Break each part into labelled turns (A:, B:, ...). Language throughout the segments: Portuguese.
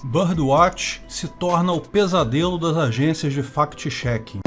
A: Birdwatch se torna o pesadelo das agências de fact-checking.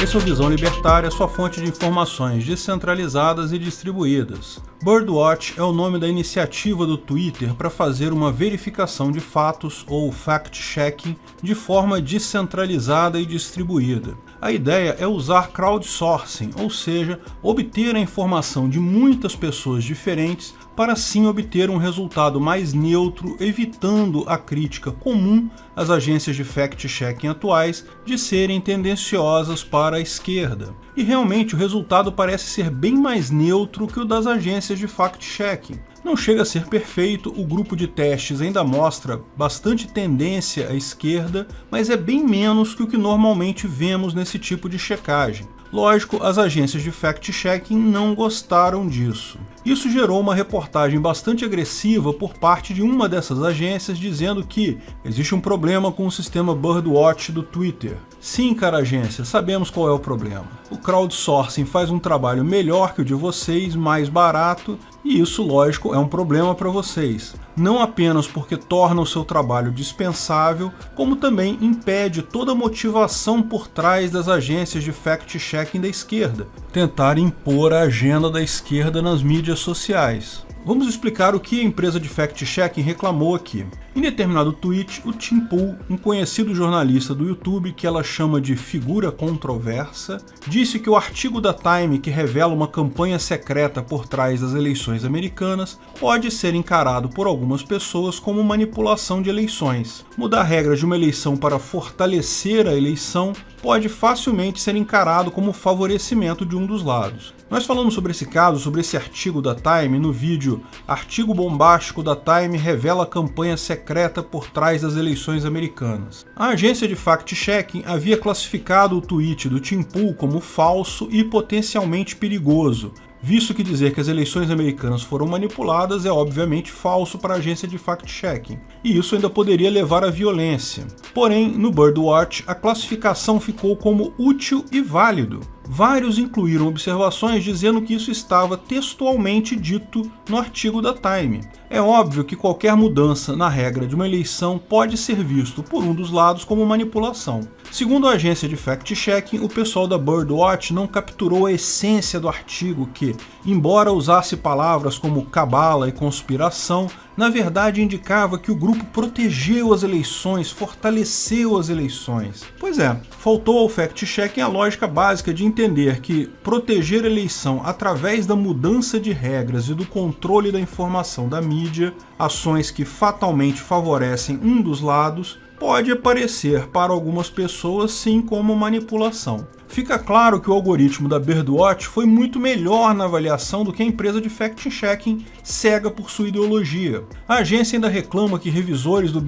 A: Esse é o Visão Libertária, sua fonte de informações descentralizadas e distribuídas. Birdwatch é o nome da iniciativa do Twitter para fazer uma verificação de fatos ou fact-checking de forma descentralizada e distribuída. A ideia é usar crowdsourcing, ou seja, obter a informação de muitas pessoas diferentes para assim obter um resultado mais neutro, evitando a crítica comum às agências de fact-checking atuais de serem tendenciosas para a esquerda. E realmente o resultado parece ser bem mais neutro que o das agências de fact-checking. Não chega a ser perfeito, o grupo de testes ainda mostra bastante tendência à esquerda, mas é bem menos que o que normalmente vemos nesse tipo de checagem. Lógico, as agências de fact-checking não gostaram disso. Isso gerou uma reportagem bastante agressiva por parte de uma dessas agências dizendo que existe um problema com o sistema Birdwatch do Twitter. Sim, cara agência, sabemos qual é o problema. O crowdsourcing faz um trabalho melhor que o de vocês, mais barato, e isso, lógico, é um problema para vocês. Não apenas porque torna o seu trabalho dispensável, como também impede toda a motivação por trás das agências de fact-checking da esquerda, tentar impor a agenda da esquerda nas mídias sociais. Vamos explicar o que a empresa de fact-checking reclamou aqui. Em determinado tweet, o Tim Pool, um conhecido jornalista do YouTube que ela chama de figura controversa, disse que o artigo da Time que revela uma campanha secreta por trás das eleições americanas pode ser encarado por algumas pessoas como manipulação de eleições. Mudar regras de uma eleição para fortalecer a eleição pode facilmente ser encarado como favorecimento de um dos lados. Nós falamos sobre esse caso, sobre esse artigo da Time, no vídeo Artigo Bombástico da Time revela a campanha secreta por trás das eleições americanas. A agência de fact-checking havia classificado o tweet do Tim Pool como falso e potencialmente perigoso, visto que dizer que as eleições americanas foram manipuladas é obviamente falso para a agência de fact-checking, e isso ainda poderia levar à violência. Porém, no Birdwatch, a classificação ficou como útil e válido. Vários incluíram observações dizendo que isso estava textualmente dito no artigo da Time. É óbvio que qualquer mudança na regra de uma eleição pode ser visto por um dos lados como manipulação. Segundo a agência de fact-checking, o pessoal da Birdwatch não capturou a essência do artigo que, embora usasse palavras como cabala e conspiração, na verdade indicava que o grupo protegeu as eleições, fortaleceu as eleições. Pois é, faltou ao fact-checking a lógica básica de entender que proteger a eleição através da mudança de regras e do controle da informação da mídia, ações que fatalmente favorecem um dos lados, pode aparecer para algumas pessoas sim como manipulação. Fica claro que o algoritmo da Birdwatch foi muito melhor na avaliação do que a empresa de fact-checking cega por sua ideologia. A agência ainda reclama que revisores do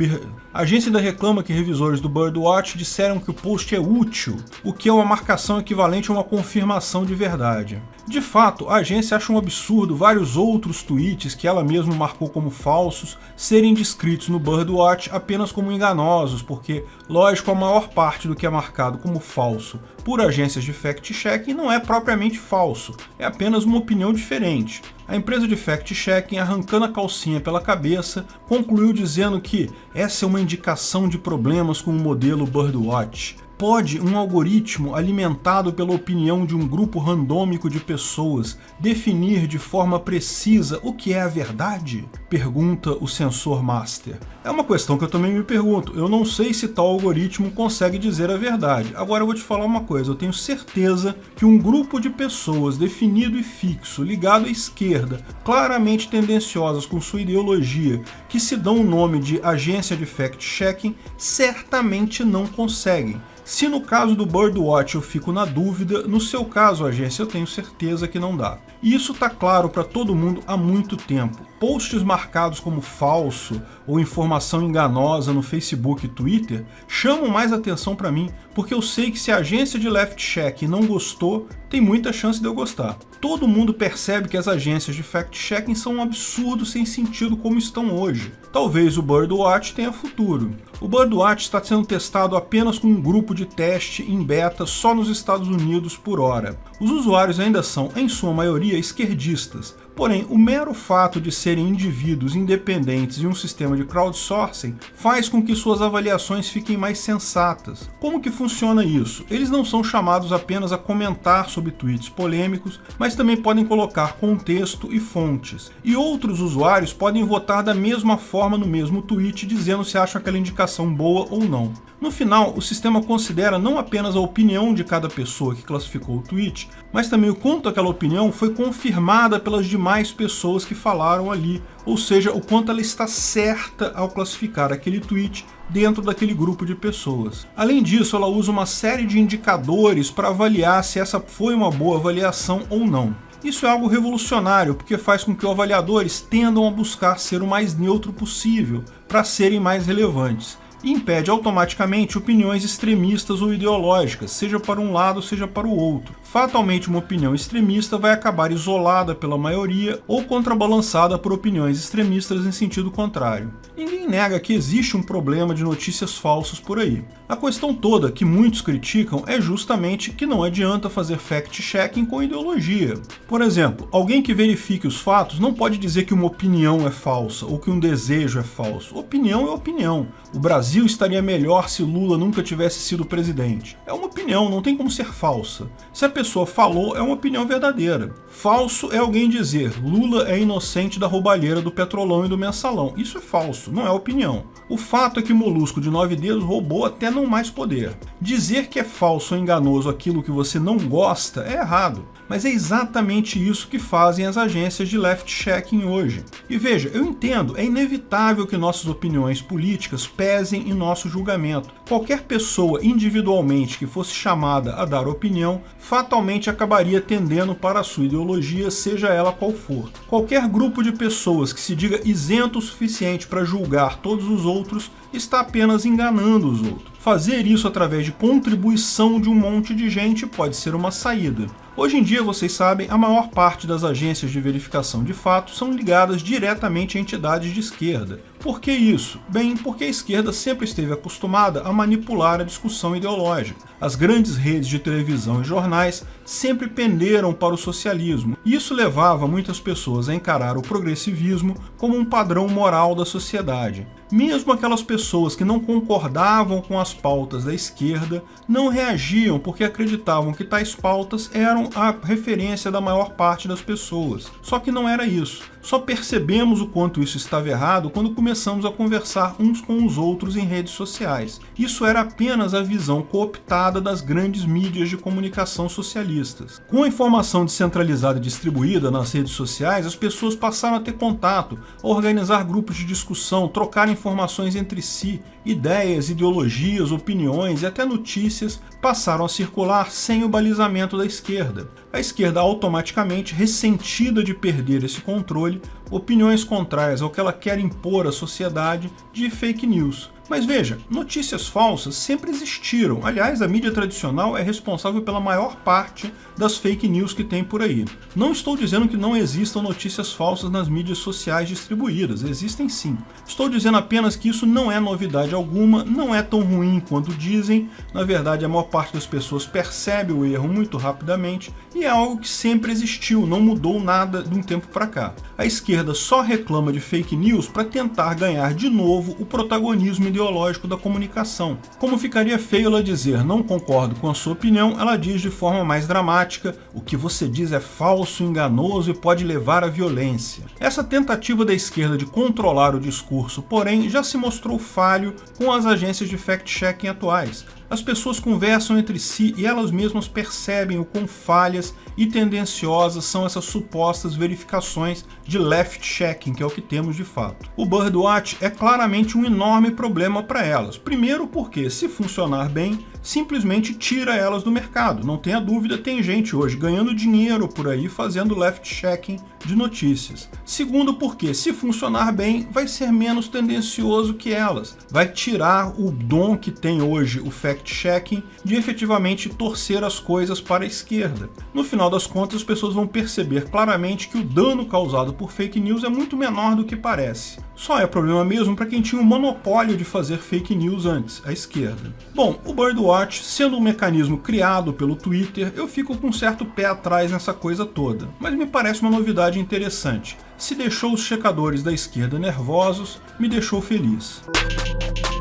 A: Birdwatch disseram que o post é útil, o que é uma marcação equivalente a uma confirmação de verdade. De fato, a agência acha um absurdo vários outros tweets que ela mesma marcou como falsos serem descritos no Birdwatch apenas como enganosos, porque, lógico, a maior parte do que é marcado como falso por agências de fact-checking não é propriamente falso, é apenas uma opinião diferente. A empresa de fact-checking, arrancando a calcinha pela cabeça, concluiu dizendo que essa é uma indicação de problemas com o modelo Birdwatch. Pode um algoritmo alimentado pela opinião de um grupo randômico de pessoas definir de forma precisa o que é a verdade? Pergunta o Censor Master. É uma questão que eu também me pergunto. Eu não sei se tal algoritmo consegue dizer a verdade. Agora eu vou te falar uma coisa. Eu tenho certeza que um grupo de pessoas definido e fixo, ligado à esquerda, claramente tendenciosas com sua ideologia, que se dão o nome de agência de fact-checking, certamente não conseguem. Se no caso do Birdwatch eu fico na dúvida, no seu caso, agência, eu tenho certeza que não dá. E isso está claro para todo mundo há muito tempo. Posts marcados como falso ou informação enganosa no Facebook e Twitter chamam mais atenção para mim, porque eu sei que se a agência de left-check não gostou, tem muita chance de eu gostar. Todo mundo percebe que as agências de fact-checking são um absurdo sem sentido como estão hoje. Talvez o Birdwatch tenha futuro. O Birdwatch está sendo testado apenas com um grupo de teste em beta só nos Estados Unidos por hora. Os usuários ainda são, em sua maioria, esquerdistas, Porém, o mero fato de serem indivíduos independentes em um sistema de crowdsourcing faz com que suas avaliações fiquem mais sensatas. Como que funciona isso? Eles não são chamados apenas a comentar sobre tweets polêmicos, mas também podem colocar contexto e fontes. E outros usuários podem votar da mesma forma no mesmo tweet, dizendo se acham aquela indicação boa ou não. No final, o sistema considera não apenas a opinião de cada pessoa que classificou o tweet, mas também o quanto aquela opinião foi confirmada pelas demais pessoas que falaram ali, ou seja, o quanto ela está certa ao classificar aquele tweet dentro daquele grupo de pessoas. Além disso, ela usa uma série de indicadores para avaliar se essa foi uma boa avaliação ou não. Isso é algo revolucionário, porque faz com que os avaliadores tendam a buscar ser o mais neutro possível para serem mais relevantes. E impede automaticamente opiniões extremistas ou ideológicas, seja para um lado, seja para o outro. Fatalmente, uma opinião extremista vai acabar isolada pela maioria ou contrabalançada por opiniões extremistas em sentido contrário. Ninguém nega que existe um problema de notícias falsas por aí. A questão toda que muitos criticam é justamente que não adianta fazer fact-checking com ideologia. Por exemplo, alguém que verifique os fatos não pode dizer que uma opinião é falsa ou que um desejo é falso. Opinião é opinião. O Brasil estaria melhor se Lula nunca tivesse sido presidente. É uma opinião, não tem como ser falsa. Se a pessoa falou, é uma opinião verdadeira. Falso é alguém dizer Lula é inocente da roubalheira do Petrolão e do Mensalão. Isso é falso, não é opinião. O fato é que o Molusco de 9 dedos roubou até não mais poder. Dizer que é falso ou enganoso aquilo que você não gosta é errado. Mas é exatamente isso que fazem as agências de left-checking hoje. E veja, eu entendo, é inevitável que nossas opiniões políticas pesem em nosso julgamento. Qualquer pessoa individualmente que fosse chamada a dar opinião, fatalmente acabaria tendendo para a sua ideologia, seja ela qual for. Qualquer grupo de pessoas que se diga isento o suficiente para julgar todos os outros, está apenas enganando os outros. Fazer isso através de contribuição de um monte de gente pode ser uma saída. Hoje em dia, vocês sabem, a maior parte das agências de verificação de fatos são ligadas diretamente a entidades de esquerda. Por que isso? Bem, porque a esquerda sempre esteve acostumada a manipular a discussão ideológica. As grandes redes de televisão e jornais sempre penderam para o socialismo, e isso levava muitas pessoas a encarar o progressivismo como um padrão moral da sociedade. Mesmo aquelas pessoas que não concordavam com as pautas da esquerda não reagiam porque acreditavam que tais pautas eram a referência da maior parte das pessoas. Só que não era isso. Só percebemos o quanto isso estava errado quando começamos a conversar uns com os outros em redes sociais. Isso era apenas a visão cooptada das grandes mídias de comunicação socialistas. Com a informação descentralizada e distribuída nas redes sociais, as pessoas passaram a ter contato, a organizar grupos de discussão, trocar informações entre si, ideias, ideologias, opiniões e até notícias passaram a circular sem o balizamento da esquerda. A esquerda automaticamente, ressentida de perder esse controle, opiniões contrárias ao que ela quer impor à sociedade de fake news. Mas veja, notícias falsas sempre existiram. Aliás, a mídia tradicional é responsável pela maior parte das fake news que tem por aí. Não estou dizendo que não existam notícias falsas nas mídias sociais distribuídas, existem sim. Estou dizendo apenas que isso não é novidade alguma, não é tão ruim quanto dizem. Na verdade, a maior parte das pessoas percebe o erro muito rapidamente e é algo que sempre existiu, não mudou nada de um tempo para cá. A esquerda só reclama de fake news para tentar ganhar de novo o protagonismo ideológico da comunicação. Como ficaria feio ela dizer não concordo com a sua opinião, ela diz de forma mais dramática: o que você diz é falso, enganoso e pode levar à violência. Essa tentativa da esquerda de controlar o discurso, porém, já se mostrou falho com as agências de fact-checking atuais. As pessoas conversam entre si e elas mesmas percebem o quão falhas e tendenciosas são essas supostas verificações de left-checking, que é o que temos de fato. O Birdwatch é claramente um enorme problema para elas. Primeiro porque, se funcionar bem, simplesmente tira elas do mercado. Não tenha dúvida, tem gente hoje ganhando dinheiro por aí fazendo left-checking de notícias. Segundo porque, se funcionar bem, vai ser menos tendencioso que elas. Vai tirar o dom que tem hoje o fact-checking de efetivamente torcer as coisas para a esquerda. No final das contas, as pessoas vão perceber claramente que o dano causado por fake news é muito menor do que parece. Só é problema mesmo para quem tinha o monopólio de fazer fake news antes, a esquerda. Bom, o Birdwatch, sendo um mecanismo criado pelo Twitter, eu fico com um certo pé atrás nessa coisa toda, mas me parece uma novidade interessante. Se deixou os checadores da esquerda nervosos, me deixou feliz.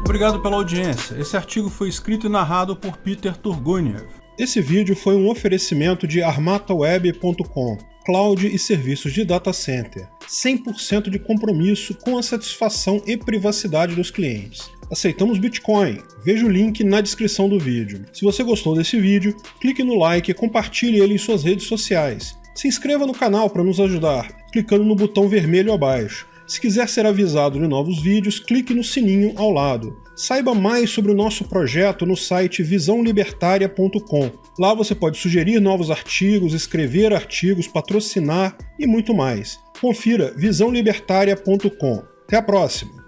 A: Obrigado pela audiência. Esse artigo foi escrito e narrado por Peter Turguniev.
B: Esse vídeo foi um oferecimento de armataweb.com, cloud e serviços de data center, 100% de compromisso com a satisfação e privacidade dos clientes. Aceitamos Bitcoin, veja o link na descrição do vídeo. Se você gostou desse vídeo, clique no like e compartilhe ele em suas redes sociais. Se inscreva no canal para nos ajudar, clicando no botão vermelho abaixo. Se quiser ser avisado de novos vídeos, clique no sininho ao lado. Saiba mais sobre o nosso projeto no site visãolibertaria.com. Lá você pode sugerir novos artigos, escrever artigos, patrocinar e muito mais. Confira visãolibertaria.com. Até a próxima!